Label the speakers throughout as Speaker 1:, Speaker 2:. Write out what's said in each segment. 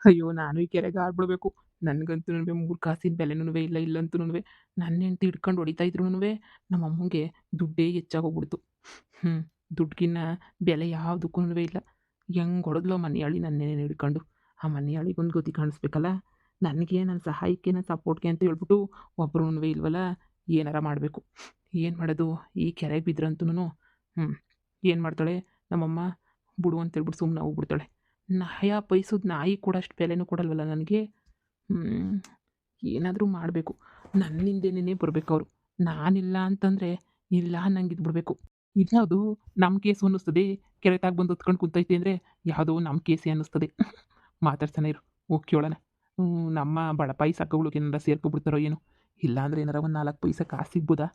Speaker 1: ಅಯ್ಯೋ! ನಾನು ಈ ಕೆರೆಗೆ ಆರ್ಬಿಡ್ಬೇಕು. ನನಗಂತೂನುವೆ 3 ಕಾಸಿನ ಬೆಲೆನೂವೆ ಇಲ್ಲ ಇಲ್ಲಂತೂನುವೆ ನನ್ನ ಹೆಂಡ್ತಿ ಹಿಡ್ಕೊಂಡು ಹೊಡಿತಾ ಇದ್ರುನುವೆ ನಮ್ಮ ಅಮ್ಮಂಗೆ ದುಡ್ಡೇ ಹೆಚ್ಚಾಗೋಗ್ಬಿಡ್ತು. ಹ್ಞೂ. ದುಡ್ಗಿನ್ನ ಬೆಲೆ ಯಾವುದಕ್ಕೂನುವೆ ಇಲ್ಲ. ಹೆಂಗ್ ಹೊಡೆದ್ಲೋ ಮನೆಯಾಳಿ ನನ್ನೇನೆ ಹಿಡ್ಕೊಂಡು. ಆ ಮನೆಯಾಳಿಗೊಂದು ಗತಿ ಕಾಣಿಸ್ಬೇಕಲ್ಲ. ನನಗೆ ನನ್ನ ಸಹಾಯಕ್ಕೆ ನನ್ನ ಸಪೋರ್ಟ್‌ಗೆ ಅಂತ ಹೇಳ್ಬಿಟ್ಟು ಒಬ್ರುನುವೆ ಇಲ್ವಲ್ಲ. ಏನಾರ ಮಾಡಬೇಕು. ಏನು ಮಾಡೋದು? ಈ ಕೆರೆಗೆ ಬಿದ್ರಂತೂನು ಏನು ಮಾಡ್ತಾಳೆ ನಮ್ಮಮ್ಮ ಬಿಡು ಅಂತೇಳ್ಬಿಟ್ಟು ಸುಮ್ನೆ ಹೋಗ್ಬಿಡ್ತಾಳೆ. ನಯ ಬಯಸಿದ ನಾಯಿ ಕೂಡ ಅಷ್ಟು ಬೆಲೆನೂ ಕೊಡಲ್ವಲ್ಲ ನನಗೆ. ಹ್ಮ್. ಏನಾದರೂ ಮಾಡಬೇಕು. ನನ್ನಿಂದೆನೇ ಬರಬೇಕು ಅವರು. ನಾನಿಲ್ಲ ಅಂತಂದರೆ ಇಲ್ಲ ಅನ್ನಂಗೆ ಇದ್ಬಿಡ್ಬೇಕು. ಇದ್ಯಾವುದು ನಮ್ಮ ಕೇಸು ಅನ್ನಿಸ್ತದೆ. ಕೆರೆ ತಾಗ ಬಂದು ಹೊತ್ಕೊಂಡು ಕುಂತೈತೆ ಅಂದರೆ ಯಾವುದೋ ನಮ್ಮ ಕೇಸೇ ಅನ್ನಿಸ್ತದೆ. ಮಾತಾಡ್ತಾನೆ ಇರು. ಹೋಗಿ ಕೇಳೋಣ. ನಮ್ಮ ಬಡಪಾಯಿ ಸಾಕುಗಳಿಗೆ ಏನಾರ ಸೇರ್ಕೊಬಿಡ್ತಾರೋ ಏನೋ. ಇಲ್ಲಾಂದ್ರೆ ಏನಾರ ಒಂದು 4 ಪೈಸೆ ಕಾಸು ಸಿಗ್ಬೋದಾ?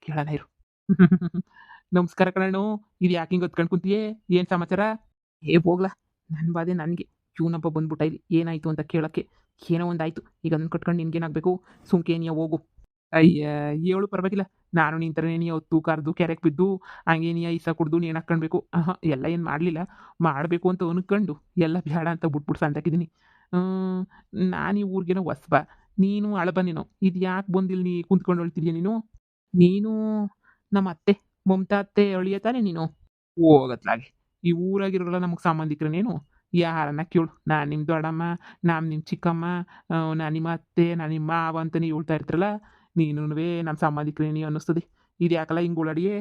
Speaker 1: ಕೇಳೋಣ ಇರು. ನಮಸ್ಕಾರ ಕಣಣ್ಣು. ಇದು ಯಾಕೆ ಹಿಂಗೆ ಹೊತ್ಕೊಂಡು ಕುಂತಿಯೇ? ಏನು ಸಮಾಚಾರ? ಏ ಹೋಗ್ಲಾ. ನನ್ನ ಬಾಧೆ ನನಗೆ. ಇವನೊಬ್ಬ ಬಂದ್ಬಿಟ್ಟ ಇಲ್ಲಿ ಏನಾಯಿತು ಅಂತ ಕೇಳೋಕ್ಕೆ. ಏನೋ ಒಂದಾಯಿತು. ಈಗ ಅದನ್ನು ಕಟ್ಕೊಂಡು ನಿನ್ಗೇನಾಗಬೇಕು? ಸುಮ್ಕೆ ನೀ ಹೋಗು. ಅಯ್ಯ! ಹೇಳು ಪರವಾಗಿಲ್ಲ. ನಾನು ನಿನ್ನ ಥರನೇ ನೀ ಹೊತ್ತು ಕರೆದು ಕೆರೆಗೆ ಬಿದ್ದು ಹಂಗೆ ನೀ ಐಸ ಕುಡ್ದು ನೇಣು ಹಾಕ್ಕೊಳ್ಬೇಕು. ಎಲ್ಲ ಏನು ಮಾಡಲಿಲ್ಲ. ಮಾಡಬೇಕು ಅಂತ ಅನ್ಕೊಂಡು ಎಲ್ಲ ಬೇಡ ಅಂತ ಬಿಟ್ಬಿಟ್ಟು ಸಂತಾಕಿದ್ದೀನಿ. ನಾನು ಈ ಊರಿಗೇನೋ ಹೊಸಬ. ನೀನು ಹಳಬ ನೀನು. ಇದು ಯಾಕೆ ಬಂದಿಲ್ಲಿ ನೀ ಕುಂತ್ಕೊಂಡು ಅಳ್ತಿದ್ಯಾ ನೀನು? ನೀನು ನಮ್ಮ ಅತ್ತೆ ಮಮತಾ ಅತ್ತೆ ಅಳಿಯ ತಾನೇ ನೀನು? ಹೋಗತ್ಲಾಗೆ. ಈ ಊರಾಗಿರೋರೆಲ್ಲ ನಮಗೆ ಸಂಬಂಧಿಕರೇನೇನು? ಯಾರನ್ನ ಕೇಳು. ನಾನು ನಿಮ್ಮ ದೊಡ್ಡಮ್ಮ, ನಾನು ನಿಮ್ಮ ಚಿಕ್ಕಮ್ಮ, ನಾನು ನಿಮ್ಮ ಅತ್ತೆ, ನಾನು ನಿಮ್ಮ ಮಾವ ಅಂತ ನೀವು ಹೇಳ್ತಾ ಇರ್ತೀರಲ್ಲ, ನೀನುನುವೆ ನಮ್ಮ ಸಂಬಂಧಿಕರೇನಿ ಅನ್ನಿಸ್ತದೆ. ಇದು ಯಾಕಲ್ಲ ಹಿಂಗೆ ಓಡಾಡಿಯೇ?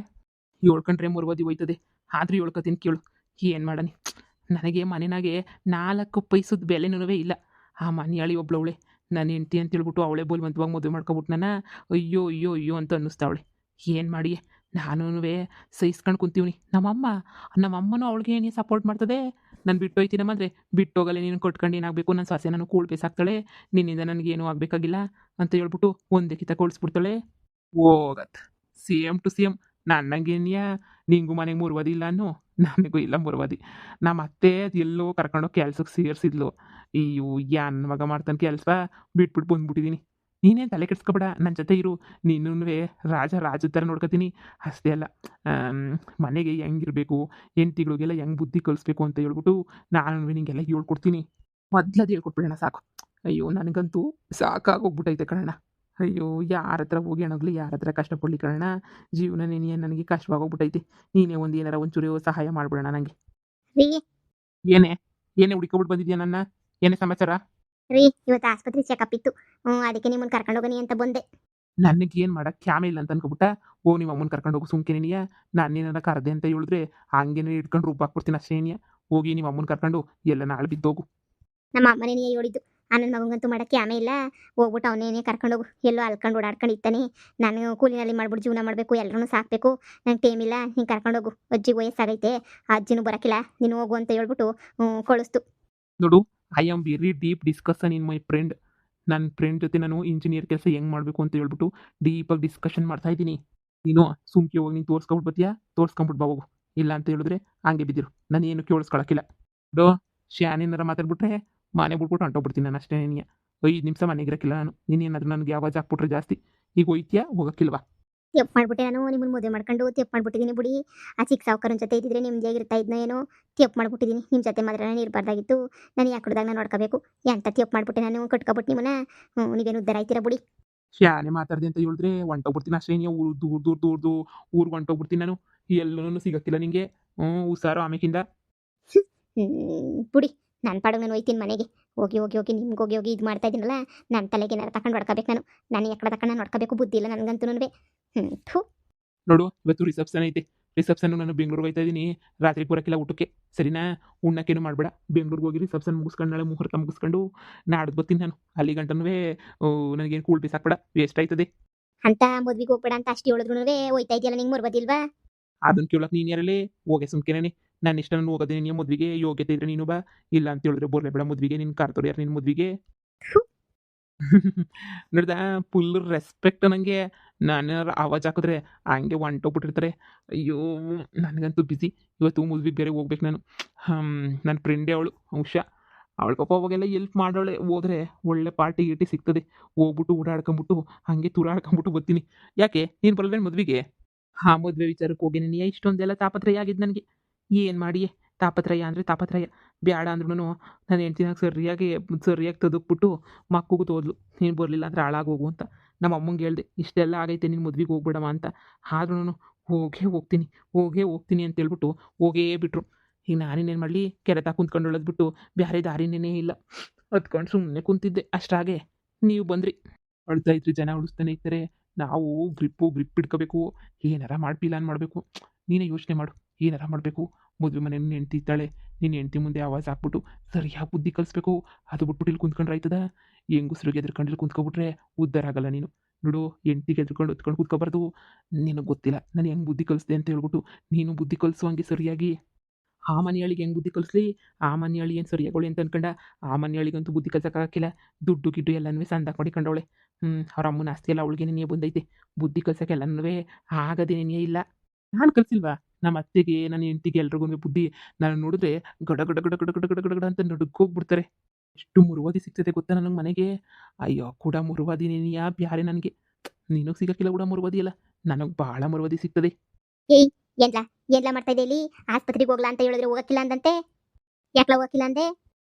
Speaker 1: ಹೇಳ್ಕೊಂಡ್ರೆ ಮುರ್ವದಿ ಹೋಯ್ತದೆ. ಆದ್ರೂ ಹೇಳ್ಕೊತೀನಿ ಕೇಳು. ಏನು ಮಾಡನಿ? ನನಗೆ ಮನೆನಾಗೆ 4 ಪೈಸದ ಬೆಲೆನೂವೆ ಇಲ್ಲ. ಆ ಮನೆಯಾಳಿ ಒಬ್ಳವಳೆ. ನನ್ನ ಹೆಂಡ್ತಿ ಅಂತ ಹೇಳ್ಬಿಟ್ಟು ಅವಳೇ ಬಲವಂತವಾಗಿ ಮದುವೆ ಮಾಡ್ಕೊಬಿಟ್ಟು ನನ್ನ ಅಯ್ಯೋ ಅಯ್ಯೋ ಅಯ್ಯೋ ಅಂತ ಅನ್ನಿಸ್ತಾವಳೆ. ಏನು ಮಾಡಿ ನಾನೂನುವೆ ಸಹಿಸ್ಕೊಂಡು ಕುಂತೀವ್ನಿ. ನಮ್ಮಮ್ಮನೂ ಅವಳಿಗೆ ಏನೇ ಸಪೋರ್ಟ್ ಮಾಡ್ತದೆ. ನಾನು ಬಿಟ್ಟೋಯ್ತೀನಮ್ಮ ಅಂದರೆ ಬಿಟ್ಟೋಗಲ್ಲ ನೀನು ಕಟ್ಕೊಂಡು ಏನಾಗಬೇಕು ನನ್ನ ಸೊಸೆ ನಾನು ಕೂಳು ಬೇಸಾಕ್ತಾಳೆ. ನಿನ್ನಿಂದ ನನಗೇನೂ ಆಗಬೇಕಾಗಿಲ್ಲ ಅಂತ ಹೇಳ್ಬಿಟ್ಟು ಒಂದೇ ಕಿತ್ತ ಕೊಳಿಸ್ಬಿಡ್ತಾಳೆ. ಹೋಗತ್ತೆ. ಸೇಮ್ ಟು ಸೇಮ್ ನನ್ನಂಗೇನ್ಯಾ ನಿಂಗೂ ಮನೆಗೆ ಮುರ್ವದಿ ಇಲ್ಲ ಅನ್ನೋ ನನಗೂ ಇಲ್ಲ ಮುರ್ವದಿ. ನಮ್ಮ ಅತ್ತೆ ಎಲ್ಲೋ ಕರ್ಕೊಂಡೋಗಿ ಕೆಲ್ಸಕ್ಕೆ ಸೇರಿಸಿದ್ಲು. ಅಯ್ಯೋ! ಯಾನ್ ಮಗ ಮಾಡ್ತಾನೆ ಕೆಲಸ ಬಿಟ್ಬಿಟ್ಟು ಬಂದ್ಬಿಟ್ಟಿದ್ದೀನಿ. ನೀನೇನು ತಲೆ ಕೆಡಿಸ್ಕೊಬೇಡ. ನನ್ನ ಜೊತೆ ಇರು. ನೀನುನುವೆ ರಾಜದ ಥರ ನೋಡ್ಕೊತೀನಿ. ಅಷ್ಟೇ ಅಲ್ಲ ಮನೆಗೆ ಹೆಂಗಿರಬೇಕು, ಹೆಂಡ್ತಿಗಳಿಗೆಲ್ಲ ಹೆಂಗೆ ಬುದ್ಧಿ ಕಲಿಸ್ಬೇಕು ಅಂತ ಹೇಳ್ಬಿಟ್ಟು ನಾನುನುವೆ ನಿಂಗೆಲ್ಲ ಹೇಳ್ಕೊಡ್ತೀನಿ. ಮೊದ್ಲದು ಹೇಳ್ಕೊಟ್ಬಿಡೋಣ ಸಾಕು. ಅಯ್ಯೋ! ನನಗಂತೂ ಸಾಕಾಗೋಗ್ಬಿಟ್ಟೈತೆ ಕಣಣ್ಣ. ಅಯ್ಯೋ! ಯಾರ ಹತ್ರ ಹೋಗಿ ಅಣಗ್ಲಿ, ಯಾರ ಹತ್ರ ಕಷ್ಟಪಡ್ಲಿ ಕಣಣ್ಣ. ಜೀವನನೇ ನನಗೆ ಕಷ್ಟವಾಗೋಗ್ಬಿಟ್ಟೈತೆ. ನೀನೇ ಒಂದು ಏನಾರ ಒಂಚೂರು ಸಹಾಯ ಮಾಡ್ಬಿಡೋಣ ನನಗೆ.
Speaker 2: ರೀ
Speaker 1: ಏನೇ? ಏನೇ ಹುಡುಕ್ಕೊಬಿಟ್ಟು ಬಂದಿದ್ಯಾ ನನ್ನ? ಏನೇ ಸಮಾಚಾರ?
Speaker 2: ರೀ ಇವತ್ತು ಆಸ್ಪತ್ರೆ ಚೆಕಪ್ ಇತ್ತು. ಅದಕ್ಕೆ ನಿಮ್ಮನ್ನ ಕರ್ಕೊಂಡು ಹೋಗನಿ ಅಂತ ಬಂದೆ.
Speaker 1: ನನಗೇನು ಮಾಡಕ್ಕೆ ಕ್ಷಾಮ ಇಲ್ಲ ಅಂತ ಅನ್ಕೊಬಿಟ್ಟ? ಓ ನಿಮ್ಮ ಅಮ್ಮನ ಕರ್ಕೊಂಡು ಹೋಗು ಸುಮ್ಕೆನಿಯ. ನಾನೇನಾರ ಕರ್ದೆ ಅಂತ ಹೇಳಿದ್ರೆ ಹಂಗೇನೆ ಹಿಡ್ಕೊಂಡು ರುಬ್ಬಾಕ್ಬಿಡ್ತೀನಿ ಅಷ್ಟೇನಿಯ. ಹೋಗಿ ನಿಮ್ಮ ಅಮ್ಮನ ಕರ್ಕೊಂಡು ಎಲ್ಲ ನಾಳೆ ಬಿದ್ದೋಗು.
Speaker 2: ನಮ್ಮ ಅಮ್ಮನೇ ಹೇಳಿದ್ದು. ನನ್ನ ಮಗಂಗಂತೂ ಮಾಡಕ್ಕೆ ಆಮೆ ಇಲ್ಲ. ಹೋಗ್ಬಿಟ್ಟು ಅವನೇನೇ ಕರ್ಕೊಂಡೋಗು. ಎಲ್ಲೋ ಅಲ್ಕೊಂಡು ಓಡಾಡ್ಕೊಂಡು ಇರ್ತಾನೆ. ನಾನು ಕೂಲಿನಲ್ಲಿ ಮಾಡ್ಬಿಟ್ಟು ಜೀವನ ಮಾಡಬೇಕು, ಎಲ್ಲರೂ ಸಾಕಬೇಕು. ನಂಗೆ ಟೈಮ್ ಇಲ್ಲ. ನೀನು ಕರ್ಕೊಂಡೋಗು. ಅಜ್ಜಿಗೆ ವಯಸ್ಸಾಗೈತೆ. ಆ ಅಜ್ಜಿನೂ ಬರೋಕ್ಕಿಲ್ಲ. ನೀನು ಹೋಗು ಅಂತ ಹೇಳ್ಬಿಟ್ಟು ಕಳಿಸ್ತು.
Speaker 1: ನೋಡು, I am very deep discussion in my friend. ನನ್ನ ಫ್ರೆಂಡ್ ಜೊತೆ ನಾನು ಇಂಜಿನಿಯರ್ ಕೆಲಸ ಹೆಂಗೆ ಮಾಡಬೇಕು ಅಂತ ಹೇಳ್ಬಿಟ್ಟು ಡೀಪಾಗಿ ಡಿಸ್ಕಷನ್ ಮಾಡ್ತಾ ಇದ್ದೀನಿ. ನೀನು ಸುಮ್ಕೆ ಹೋಗಿ ನೀನು ತೋರಿಸ್ಕೊಂಬಿಟ್ಟು ಬರ್ತೀಯಾ? ತೋರಿಸ್ಕೊಂಬಿಟ್ಟು ಬಾ ಹೋಗು. ಇಲ್ಲ ಅಂತ ಹೇಳಿದ್ರೆ ಹಂಗೆ ಬಿದ್ದಿರು. ನಾನು ಏನು ಕೇಳಿಸ್ಕೊಳಕ್ಕಿಲ್ಲ. ಡೋ ಏನಾರ ಮಾತಾಡ್ಬಿಟ್ರೆ ಮನೆ ಬಿಟ್ಬಿಟ್ಟು ಹೊಂಟೋಗ್ಬಿಡ್ತೀನಿ ನಾನು ಅಷ್ಟೇ. ನೀನು 5 ನಿಮಿಷ ಮನೆಗೆ ಇರೋಕ್ಕಿಲ್ಲ ನಾನು. ನೀನೇನಾದ್ರೂ ನನಗೆ ಆವಾಜ್ ಹಾಕ್ಬಿಟ್ರೆ ಜಾಸ್ತಿ. ಈಗ ಹೋಯ್ತೀಯಾ ಹೋಗೋಕ್ಕಿಲ್ವಾ?
Speaker 2: ತೆಪ್ಪು ಮಾಡ್ಬಿಟ್ಟೆ ನಾನು ನಿಮ್ಮನ್ನ ಮದುವೆ ಮಾಡ್ಕೊಂಡು ತೆಪ್ಪು ಮಾಡ್ಬಿಟ್ಟಿದ್ದೀನಿ ಬಿಡಿ. ಆ ಚಿಕ್ಕ ಸಾವುಕಾರನ ಜೊತೆ ಇದ್ದಿದ್ರೆ ನೆಮ್ಮದಿಯಾಗಿರ್ತಾ ಇದ್ನೋ ಏನೋ. ತೆಪ್ಪು ಮಾಡ್ಬಿಟ್ಟಿದ್ದೀನಿ. ನಿಮ್ಮ ಜೊತೆ ಮಾತ್ರ ನಾನು ಇರಬಾರ್ದಾಗಿತ್ತು. ನಾನು ಯಾಕೆ ಹುಡ್ದಾಗ ನಾನು ನೋಡ್ಕೋಬೇಕು. ಎಂತ ತೆಪ್ಪು ಮಾಡ್ಬಿಟ್ಟೆ ನಾನು ಕಟ್ಕೊಬಿಟ್ಟು ನಿಮ್ಮನ್ನ. ನೀವೇನು ಉದ್ದಾರ ಆಯ್ತೀರಾ ಬಿಡಿ.
Speaker 1: ಶಾನೆ ಮಾತಾಡ್ದೆ ಅಂತ ಹೇಳಿದ್ರೆ ಹೊಂಟೋಗ್ಬಿಡ್ತೀನಿ ಅಷ್ಟೇ. ನೀವು ಊರು ದೂರ ಊರಿಗೆ ಹೊಂಟೋಗ್ಬಿಡ್ತೀನಿ ನಾನು. ಎಲ್ಲೂ ಸಿಗೋಕ್ಕಿಲ್ಲ ನಿಂಗೆ. ಹುಷಾರು ಆಮೇಕಿಂದ.
Speaker 2: ಬಿಡಿ. ನನ್ನ ಪಾಡಿಗೆ ನಾನು ಹೋಯ್ತೀನಿ ಮನೆಗೆ. ಹೋಗಿ ಹೋಗಿ ಹೋಗಿ ನಿಮ್ಗೆ ಹೋಗಿ ಹೋಗಿ ಇದು ಮಾಡ್ತಾ ಇದ್ದೀನಲ್ಲ. ನನ್ನ ತಲೆಗೆ ಏನಾರು ತಗೊಂಡು ಹೊಡ್ಕೋಬೇಕು ನಾನು. ನಾನು ಎಕ್ಕಡ ತಗೊಂಡು ನಾನು ಹೊಡ್ಕೋಬೇಕು ಬುದ್ಧಿ ಇಲ್ಲ ನನಗಂತೂ. ಥು.
Speaker 1: ನೋಡು ಇವತ್ತು ರಿಸೆಪ್ಷನ್ ಐತೆ. ರಿಸೆಪ್ಷನ್ ನಾನು ಬೆಂಗ್ಳೂರಿಗೆ ಹೋಗ್ತಾ ಇದ್ದೀನಿ. ರಾತ್ರಿಗೆ ಬರೋಕ್ಕಿಲ್ಲ ಊಟಕ್ಕೆ. ಸರಿನಾ? ಉಣ್ಣಕ್ಕೇನು ಮಾಡಬೇಡ. ಬೆಂಗ್ಳೂರಿಗೆ ಹೋಗಿ ರಿಸೆಪ್ಷನ್ ಮುಗಿಸ್ಕೊಂಡು ನಾಳೆ ಮುಹೂರ್ತ ಮುಗಿಸ್ಕೊಂಡು ನಾಡ್ದು ಬರ್ತೀನಿ ನಾನು. ಅಲ್ಲಿ ಗಂಟನೂ ನನಗೇನು ಕೂಳ್ ಬಿಸಾಕ್ಬೇಡ. ವೇಸ್ಟ್ ಆಯ್ತದೆ.
Speaker 2: ಅಂತ ಮದ್ವಿಗೆ ಹೋಗ್ಬೇಡ ಅಂತ ಅಷ್ಟು ಹೇಳಿದ್ರು ಹೋಯ್ತಾ ಇದೆಯಲ್ಲ ನಿಂಗೆ ಮರ್ಬೋದಿಲ್ವಾ?
Speaker 1: ಅದನ್ನ ಕೇಳಕ್ಕೆ ನೀನು ಯಾರಲ್ಲಿ? ಹೋಗೆ ಸುಮ್ಕೆನೇ. ನನ್ನ ಇಷ್ಟ ನಾನು ಹೋಗೋದೇ ನಿನ್ನ ಮದ್ವೆಗೆ. ಯೋಗ್ಯತೆ ಇದ್ರೆ ನೀನು ಬಾ. ಇಲ್ಲ ಅಂತ ಹೇಳಿದ್ರೆ ಬರಲೇಬೇಡ ಮದ್ವೆಗೆ. ನಿನ್ನ ಕರ್ತವ್ರು ಯಾರು ನಿನ್ನ ಮದ್ವೆಗೆ? ನೋಡ್ದ ಫುಲ್ ರೆಸ್ಪೆಕ್ಟ್ ನನಗೆ. ನಾನು ಆವಾಜ್ ಹಾಕಿದ್ರೆ ಹಂಗೆ ಹೊಂಟೋಗ್ಬಿಟ್ಟಿರ್ತಾರೆ. ಅಯ್ಯೋ! ನನಗಂತೂ ಬಿಸಿ. ಇವತ್ತು ಮದ್ವೆಗೆ ಬೇರೆ ಹೋಗ್ಬೇಕು ನಾನು. ನನ್ನ ಫ್ರೆಂಡೇ ಅವಳು ಉಷಾ. ಅವಳು ಪಾಪ ಅವಾಗೆಲ್ಲ ಎಲ್ಪ್ ಮಾಡೋಳೆ. ಹೋದ್ರೆ ಒಳ್ಳೆ ಪಾರ್ಟಿ ಗೀಟಿ ಸಿಗ್ತದೆ. ಹೋಗ್ಬಿಟ್ಟು ಓಡಾಡ್ಕೊಂಬಿಟ್ಟು ಹಂಗೆ ತುರಾಡ್ಕೊಂಬಿಟ್ಟು ಬರ್ತೀನಿ. ಯಾಕೆ ನೀನು ಬರಲ್ವೇನು ಮದ್ವೆಗೆ? ಆ ಮದುವೆ ವಿಚಾರಕ್ಕೆ ಹೋಗಿ ನೀನು ಇಷ್ಟೊಂದೆಲ್ಲ ತಾಪತ್ರಯ ಆಗಿದ್ದು ನನಗೆ. ಏನು ಮಾಡಿ ತಾಪತ್ರಯ ಅಂದರೆ ತಾಪತ್ರಯ. ಬೇಡ ಅಂದ್ರೂ ನನ್ನ ಹೆಂಡ್ತಿನಾಗ ಸರಿಯಾಗಿ ತದುಕ್ಬಿಟ್ಟು ಮಕ್ಕಗೂ ತೋದ್ಲು, ನೀನು ಬರಲಿಲ್ಲ ಅಂದ್ರೆ ಹಾಳಾಗೋಗು ಅಂತ. ನಮ್ಮ ಅಮ್ಮಂಗೆ ಹೇಳ್ದೆ, ಇಷ್ಟೆಲ್ಲ ಆಗೈತೆ ನೀನು ಮದ್ವೆಗೆ ಹೋಗ್ಬೇಡಮ್ಮ ಅಂತ. ಆದ್ರೂ ಹೋಗೇ ಹೋಗ್ತೀನಿ ಅಂತೇಳ್ಬಿಟ್ಟು ಹೋಗೇ ಬಿಟ್ರು. ಈಗ ನಾನಿನ್ನೇನು ಮಾಡಲಿ, ಕೆರೆತ ಕುಂತ್ಕೊಂಡು ಬಿಟ್ಟು ಬೇರೆ ದಾರಿನೇ ಇಲ್ಲ. ಹತ್ಕೊಂಡು ಸುಮ್ಮನೆ ಕುಂತಿದ್ದೆ. ಅಷ್ಟಾಗೆ ನೀವು ಬಂದ್ರಿ. ಅಳ್ತಾ ಇದ್ರಿ, ಜನ ಉಳಿಸ್ತಾನೆ ಇರ್ತಾರೆ. ನಾವು ಗ್ರಿಪ್ ಇಟ್ಕೋಬೇಕು, ಏನಾರ ಮಾಡಿ ಪ್ಲಾನ್ ಮಾಡಬೇಕು. ನೀನೇ ಯೋಚನೆ ಮಾಡು, ಏನಾರ ಮಾಡಬೇಕು. ಮದುವೆ ಮನೆ ನಿನ್ನ ಹೆಂಡ್ತಿ ಇದ್ದಾಳೆ, ನಿನ್ನ ಹೆಂಡ್ತಿ ಮುಂದೆ ಆವಾಜ್ ಹಾಕ್ಬಿಟ್ಟು ಸರಿಯಾಗಿ ಬುದ್ಧಿ ಕಲಿಸ್ಬೇಕು. ಅದು ಬಿಟ್ಬಿಟ್ಟು ಇಲ್ಲಿ ಕುಂತ್ಕೊಂಡ್ರೆ ಆಯ್ತದ? ಹೆಂಗಸ್ರಿಗೆ ಎದ್ರಕೊಂಡು ಇಲ್ಲಿ ಕುಂತ್ಕೊಬಿಟ್ರೆ ಉದ್ಧಾರ ಆಗಲ್ಲ ನೀನು. ನೋಡು, ಹೆಂಡ್ತಿಗೆ ಎದ್ಕೊಂಡು ಹೊತ್ಕೊಂಡು ಕೂತ್ಕೊಬಾರ್ದು. ನಿನಗೆ ಗೊತ್ತಿಲ್ಲ ನಾನು ಹೆಂಗೆ ಬುದ್ಧಿ ಕಲಿಸ್ದೆ ಅಂತ ಹೇಳ್ಬಿಟ್ಟು ನೀನು ಬುದ್ಧಿ ಕಲಿಸು ಹಂಗೆ ಸರಿಯಾಗಿ. ಆ ಮನೆಯಳಿಗೆ ಹೆಂಗೆ ಬುದ್ಧಿ ಕಲಿಸ್ಲಿ? ಆ ಮನೆಯಳಿ ಏನು ಸರಿಯಾಗೋಳಿ ಅಂತ ಅನ್ಕೊಂಡ? ಆ ಮನೆಯಳಿಗಂತೂ ಬುದ್ಧಿ ಕಲ್ಸೋಕ್ಕಾಗಿಲ್ಲ. ದುಡ್ಡು ಗಿಡ್ಡು ಎಲ್ಲನೂ ಸಂದಾಕ ಮಾಡಿಕೊಂಡವಳೆ. ಅವ್ರ ಅಮ್ಮನ ಆಸ್ತಿ ಎಲ್ಲ ಅವಳಿಗೆ ನೆನೆಯೇ ಬಂದೈತೆ. ಬುದ್ಧಿ ಕಲ್ಸೋಕೆ ಎಲ್ಲನೂ ಆಗದೆ ನೆನೆಯೇ ಇಲ್ಲ. ನಾನು ಕಲ್ಸಿಲ್ವಾ? ನಮ್ಮ ಅತ್ತೆಗೆ, ನನ್ನ ಹೆಂಡ್ತಿಗೆ ಎಲ್ರಿಗೂ ಬುದ್ಧಿ ನಾನು ನೋಡಿದ್ರೆ ಗಡ ಗಡ ಗಡ ಗಡ ಗಡ ಗಡ ಗಡ ಗಡ ಅಂತ ನಡುಗೋಗ್ಬಿಡ್ತಾರೆ. ಎಷ್ಟು ಮುರುವಾದಿ ಸಿಗ್ತದೆ ಗೊತ್ತಾ ನನಗೆ ಮನೆಗೆ? ಅಯ್ಯೋ ಕೂಡ ಮುರುವಾದಿ ನೆನೆಯ ಬ್ಯಾರೆ ನನಗೆ. ನಿನಗೆ ಸಿಗೋಕ್ಕಿಲ್ಲ ಕೂಡ ಮುರುವಾದಿ ಅಲ್ಲ, ನನಗೆ ಭಾಳ ಮುರುವಾದಿ ಸಿಗ್ತದೆ.
Speaker 2: ಏಯ್, ಏನ್ಲ ಮಾಡ್ತಾ ಇದ್ದೆ ಇಲ್ಲಿ? ಆಸ್ಪತ್ರೆಗೆ ಹೋಗ್ಲಾ ಅಂತ ಹೇಳಿದ್ರೆ ಹೋಗಕ್ಕಿಲ್ಲ ಅಂದಂತೆ, ಯಾಕ್ಲ ಹೋಗಕ್ಕಿಲ್ಲ ಅಂದೆ?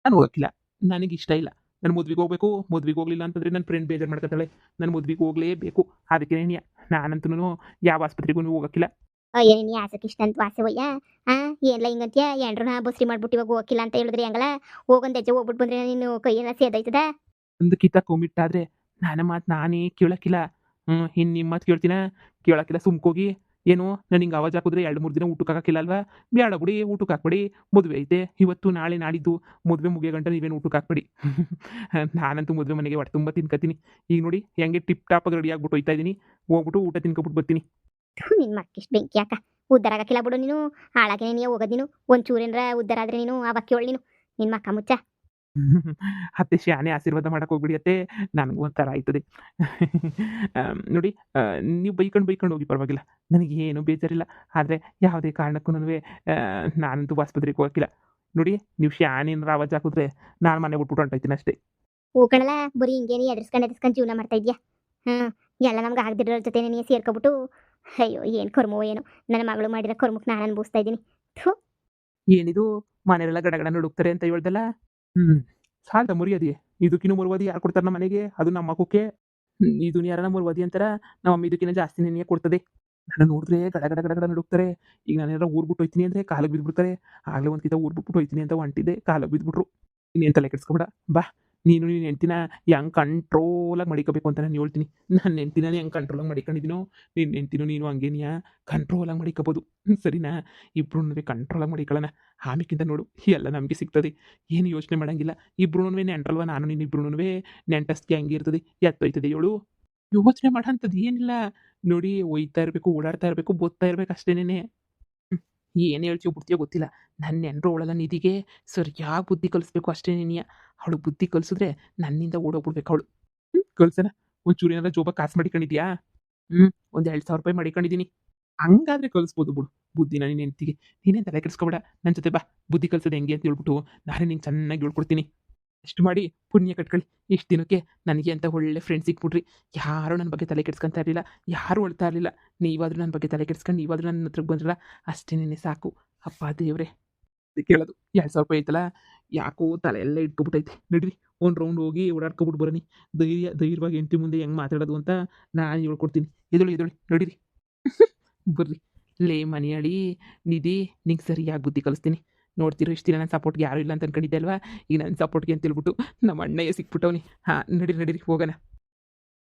Speaker 1: ನಾನು ಹೋಗಕ್ಕಿಲ್ಲ, ನನಗೆ ಇಷ್ಟ ಇಲ್ಲ. ನಾನು ಮದ್ವೆಗೆ ಹೋಗ್ಬೇಕು. ಮದ್ವೆಗೆ ಹೋಗ್ಲಿಲ್ಲ ಅಂತಂದರೆ ನನ್ನ ಫ್ರೆಂಡ್ ಬೇಜಾರು ಮಾಡ್ಕೊತಾಳೆ. ನಾನು ಮದ್ವೆಗೆ ಹೋಗಲೇಬೇಕು. ಅದಕ್ಕೆ ನಾನಂತೂ ಯಾವ ಆಸ್ಪತ್ರೆಗೂ ಹೋಗಕ್ಕಿಲ್ಲ.
Speaker 2: ಅಯ್ಯೋ, ನೀ ಆಸಕ್ಕೆ ಇಷ್ಟ ಅಂತ ವಾಸವಯ್ಯ. ಏನ್ಲ ಹಿಂಗಂತ್ಯ? ಎಂಡ್ರನ್ನ ಬಸ್ರಿ ಮಾಡ್ಬಿಟ್ಟು ಇವಾಗ ಹೋಗಕ್ಕಿಲ್ಲ ಅಂತ ಹೇಳಿದ್ರೆ ಹೆಂಗಲ್ಲ? ಹೋಗೊಂದು ಹೆಜ್ಜೆ ಹೋಗ್ಬಿಟ್ಟು ಬಂದ್ರೆ ನೀನು ಕೈಯೆಲ್ಲ ಸೇದೈತದ?
Speaker 1: ಒಂದು ಕಿತ್ತ ಕೊಮಿಟ್ಟಾದ್ರೆ ನನ್ನ ಮಾತು ನಾನೇ ಕೇಳೋಕ್ಕಿಲ್ಲ. ಇನ್ನು ನಿಮ್ಮ ಮಾತು ಕೇಳೋಕ್ಕಿಲ್ಲ. ಸುಮ್ಕೋಗಿ. ಏನು ನಾನು ಹಿಂಗೆ ಆವಾಜ್ ಹಾಕಿದ್ರೆ 2-3 ದಿನ ಊಟಕ್ಕೆ ಹಾಕಿಲ್ಲ ಅಲ್ವಾ? ಬೇಡ ಬಿಡಿ, ಊಟಕ್ಕೆ ಹಾಕ್ಬೇಡಿ. ಮದುವೆ ಐತೆ ಇವತ್ತು ನಾಳೆ ನಾಡಿದ್ದು. ಮದುವೆ ಮುಗಿಯೋ ಗಂಟ ನೀವೇನು ಊಟಕ್ಕೆ ಹಾಕ್ಬೇಡಿ. ನಾನಂತೂ ಮದುವೆ ಮನೆಗೆ ಹೊಟ್ಟೆ ತುಂಬ ತಿನ್ಕೋತೀನಿ. ಈಗ ನೋಡಿ ಹೆಂಗೆ ಟಿಪ್ ಟಾಪಾಗಿ ರೆಡಿ ಆಗ್ಬಿಟ್ಟು ಹೋಯ್ತಾ ಇದ್ದೀನಿ. ಹೋಗ್ಬಿಟ್ಟು ಊಟ ತಿನ್ಕೊಬಿಟ್ಟು ಬರ್ತೀನಿ.
Speaker 2: ನಿನ್ ಮಕ್ಕಿಷ್ಟು ಬೆಂಕಿ ಯಾಕ? ಉದ್ದಾರ ಆಗಕ್ಕಿಲ್ಲ ಬಿಡು ನೀನು. ಹಾಳಾಗೆ ನೀನು ಹೋಗೋದು ನೀನು. ಒಂಚೂರೇನ್ರ ಉದ್ದಾರ ಆದ್ರೆ ನೀನು ಅವಕ್ಕೆ ಹೇಳಿ ನೀನು. ನಿನ್ ಮಕ್ಕ ಮುಚ್ಚ.
Speaker 1: ಅತ್ತೆ ಶಾನೆ ಆಶೀರ್ವಾದ ಮಾಡಕ್ಕೆ ಹೋಗ್ಬಿಡಿ ಅತ್ತೆ. ನನಗೂ ಒಂಥರ ಆಯ್ತದೆ. ನೋಡಿ, ನೀವು ಬೈಕೊಂಡು ಹೋಗಿ ಪರವಾಗಿಲ್ಲ. ನನಗೇನು ಬೇಜಾರಿಲ್ಲ. ಆದರೆ ಯಾವುದೇ ಕಾರಣಕ್ಕೂ ನಾನಂತೂ ಆಸ್ಪತ್ರೆಗೆ ಹೋಗಕ್ಕಿಲ್ಲ. ನೋಡಿ, ನೀವು ಶಾನೆ ಏನಾರ ಆವಾಜ್ ಹಾಕಿದ್ರೆ ನಾನು ಮನೆ ಬಿಟ್ಬಿಟ್ಟು ಹೊಂಟೋಯ್ತೀನಿ ಅಷ್ಟೇ.
Speaker 2: ಹೂ ಕಣಲ್ಲ, ಬರೀ ಹಿಂಗೇನಿ ಎದುರಿಸ್ಕೊಂಡು ಜೀವನ ಮಾಡ್ತಾ ಇದ್ಯಾ? ಎಲ್ಲ ನಮ್ಗೆ ಆಗದಿರೋರ ಜೊತೆ ನೀನು ಸೇರ್ಕೊಬಿಟ್ಟು, ಅಯ್ಯೋ ಏನು ಕರ್ಮವೋ ಏನೋ. ನನ್ನ ಮಗಳು ಮಾಡಿರೋ ಕರ್ಮಕ್ಕೆ ನಾನು ಅನುಭವಿಸ್ತಾ ಇದ್ದೀನಿ.
Speaker 1: ಏನಿದು ಮನೆಯಲ್ಲ ಗಡಗಡ ನಡುಕ್ತಾರೆ ಅಂತ ಹೇಳ್ದಲ್ಲ? ಸಾಲ್ದ ಮುರಿಯೋದಿ. ಇದಕ್ಕಿನ್ನೂ ಮುರುವಾದಿ ಯಾರು ಕೊಡ್ತಾರೆ ನಮ್ಮ ಮನೆಗೆ? ಅದು ನಮ್ಮ ಮಗುಕ್ಕೆ. ಇದನ್ನ ಯಾರನ್ನ ಮುರುವಾದಿ ಅಂತಾರ? ನಮ್ಮ ಅಮ್ಮ ಇದಕ್ಕಿಂತ ಜಾಸ್ತಿ ನೆನೆಯೇ ಕೊಡ್ತದೆ. ನಾನು ನೋಡಿದ್ರೆ ಗಡ ಗಡ ಗಡ ನಡುಕ್ತಾರೆ. ಈಗ ನಾನೇನಾರ ಊರ್ಬಿಟ್ಟು ಹೋಯ್ತೀನಿ ಅಂದರೆ ಕಾಲಿಗೆ ಬಿದ್ದುಬಿಡ್ತಾರೆ. ಆಗಲೇ ಒಂದು ಕಿತ ಊರ್ಬಿಟ್ಟು ಹೋಯ್ತೀನಿ ಅಂತ ಹೊಂಟಿದ್ದೆ, ಕಾಲಿಗೆ ಬಿದ್ದುಬಿಟ್ರು. ಇನ್ನೇನು ತಲೆ ಕೆಡಿಸ್ಕೊಬೇಡ. ಬಾ, ನೀನು ನಿನ್ನ ಹೆಂಡ್ತಿನ ಹೆಂಗೆ ಕಂಟ್ರೋಲಾಗಿ ಮಡಿಕೋಬೇಕು ಅಂತ ನಾನು ಹೇಳ್ತೀನಿ. ನನ್ನ ಹೆಂಡ್ತಿನ ಹೆಂಗೆ ಕಂಟ್ರೋಲಾಗಿ ಮಡಿಕೊಂಡಿದ್ದೀನೋ ನಿನ್ನ ಹೆಂಡ್ತಿನೂ ನೀನು ಹಂಗೇನಿಯಾ ಕಂಟ್ರೋಲಾಗಿ ಮಡಿಕೋಬೋದು. ಸರಿನಾ? ಇಬ್ರು ಕಂಟ್ರೋಲಾಗಿ ಮಡಿಕೊಳ್ಳೋಣ. ಆಮೇಕಿಂತ ನೋಡು ಎಲ್ಲ ನಮಗೆ ಸಿಗ್ತದೆ. ಏನು ಯೋಚನೆ ಮಾಡೋಂಗಿಲ್ಲ. ಇಬ್ರು ನೆಂಟ್ರಲ್ವ ನಾನು ನೀನು ಇಬ್ರು ನೆಂಟಸ್ಗೆ ಹಂಗೆ ಇರ್ತದೆ. ಎತ್ತೋಯ್ತದೆ ಹೇಳು. ಯೋಚನೆ ಮಾಡೋಂಥದ್ದು ಏನಿಲ್ಲ. ನೋಡಿ, ಒಯ್ತಾ ಇರಬೇಕು, ಓಡಾಡ್ತಾ ಇರಬೇಕು, ಬೋದ್ತಾ ಇರಬೇಕು ಅಷ್ಟೇನೆ. ಏನು ಹೇಳ್ತೀಯೋ ಬಿಡ್ತೀಯೋ ಗೊತ್ತಿಲ್ಲ. ನನ್ನ ನೆಂಟರು ಅವಳೆಲ್ಲ ನಿಧಿಗೆ ಸರಿಯಾಗಿ ಬುದ್ಧಿ ಕಲಿಸ್ಬೇಕು ಅಷ್ಟೇ ನೀನಿಯ. ಅವಳು ಬುದ್ಧಿ ಕಲಿಸಿದ್ರೆ ನನ್ನಿಂದ ಓಡೋಗ್ಬಿಡ್ಬೇಕು ಅವಳು. ಕಳ್ಸನ ಒಂಚೂರು ಏನಾರ ಜೋಬ ಕಾಸು ಮಾಡಿಕೊಂಡಿದ್ಯಾ? ಒಂದು 2,000 ರೂಪಾಯಿ ಮಾಡಿಕೊಂಡಿದ್ದೀನಿ. ಹಂಗಾದ್ರೆ ಕಲಿಸ್ಬೋದು ಬಿಡು ಬುದ್ಧಿನ ನಿನ್ನ ಹೆಂಡ್ತಿಗೆ. ನೀನೇನು ತಲೆ ಕೆಡಿಸ್ಕೊಬೇಡ. ನನ್ನ ಜೊತೆ ಬಾ, ಬುದ್ಧಿ ಕಲಿಸೋದು ಹೆಂಗೆ ಅಂತ ಹೇಳ್ಬಿಟ್ಟು ನಾನೇ ನಿಂಗೆ ಚೆನ್ನಾಗಿ ಹೇಳ್ಕೊಡ್ತೀನಿ. ಅಷ್ಟು ಮಾಡಿ ಪುಣ್ಯ ಕಟ್ಕೊಳ್ಳಿ. ಇಷ್ಟು ದಿನಕ್ಕೆ ನನಗೆ ಅಂತ ಒಳ್ಳೆ ಫ್ರೆಂಡ್ಸ್ ಸಿಕ್ಬಿಟ್ರಿ. ಯಾರೂ ನನ್ನ ಬಗ್ಗೆ ತಲೆ ಕೆಡ್ಸ್ಕೊತಾ ಇರಲಿಲ್ಲ, ಯಾರೂ ಅಳ್ತಾ ಇರಲಿಲ್ಲ. ನೀವಾದರೂ ನನ್ನ ಬಗ್ಗೆ ತಲೆ ಕೆಡ್ಸ್ಕೊಂಡು ನೀವಾದರೂ ನನ್ನ ಹತ್ರಕ್ಕೆ ಬಂದ್ರಲ್ಲ, ಅಷ್ಟೇನೆ ಸಾಕು. ಅಪ್ಪ ದೇವ್ರೆ, ಕೇಳೋದು 2,000 ರೂಪಾಯಿ ಐತಲ್ಲ, ಯಾಕೋ ತಲೆ ಎಲ್ಲ ಇಟ್ಕೊಬಿಟ್ಟೈತೆ. ನಡೀರಿ ಒಂದು ರೌಂಡ್ ಹೋಗಿ ಓಡಾಡ್ಕೊಬಿಟ್ಟು ಬರೋನಿ. ಧೈರ್ಯವಾಗಿ ಹೆಂಡ್ತಿ ಮುಂದೆ ಹೆಂಗೆ ಮಾತಾಡೋದು ಅಂತ ನಾನು ಹೇಳ್ಕೊಡ್ತೀನಿ. ಎದೊಳಿ ನಡೀರಿ. ಬರ್ರಿ. ಲೇ ಮನೆಯಳಿ ನಿಧಿ, ನಿಂಗೆ ಸರಿಯಾಗಿ ಬುದ್ಧಿ ಕಲಿಸ್ತೀನಿ. ನೋಡ್ತಿರೋ ಇಷ್ಟು ದಿನ ನನ್ನ ಸಪೋರ್ಟ್ಗೆ ಯಾರೂ ಇಲ್ಲ ಅಂತ ಅನ್ಕೊಂಡಿದ್ದೆ ಅಲ್ವಾ? ಈಗ ನನ್ನ ಸಪೋರ್ಟ್ಗೆ ಅಂತ ಹೇಳ್ಬಿಟ್ಟು ನಮ್ಮ ಅಣ್ಣಯ್ಯ ಸಿಕ್ಬಿಟ್ಟವನಿ. ನಡೀರಿ ಹೋಗೋಣ.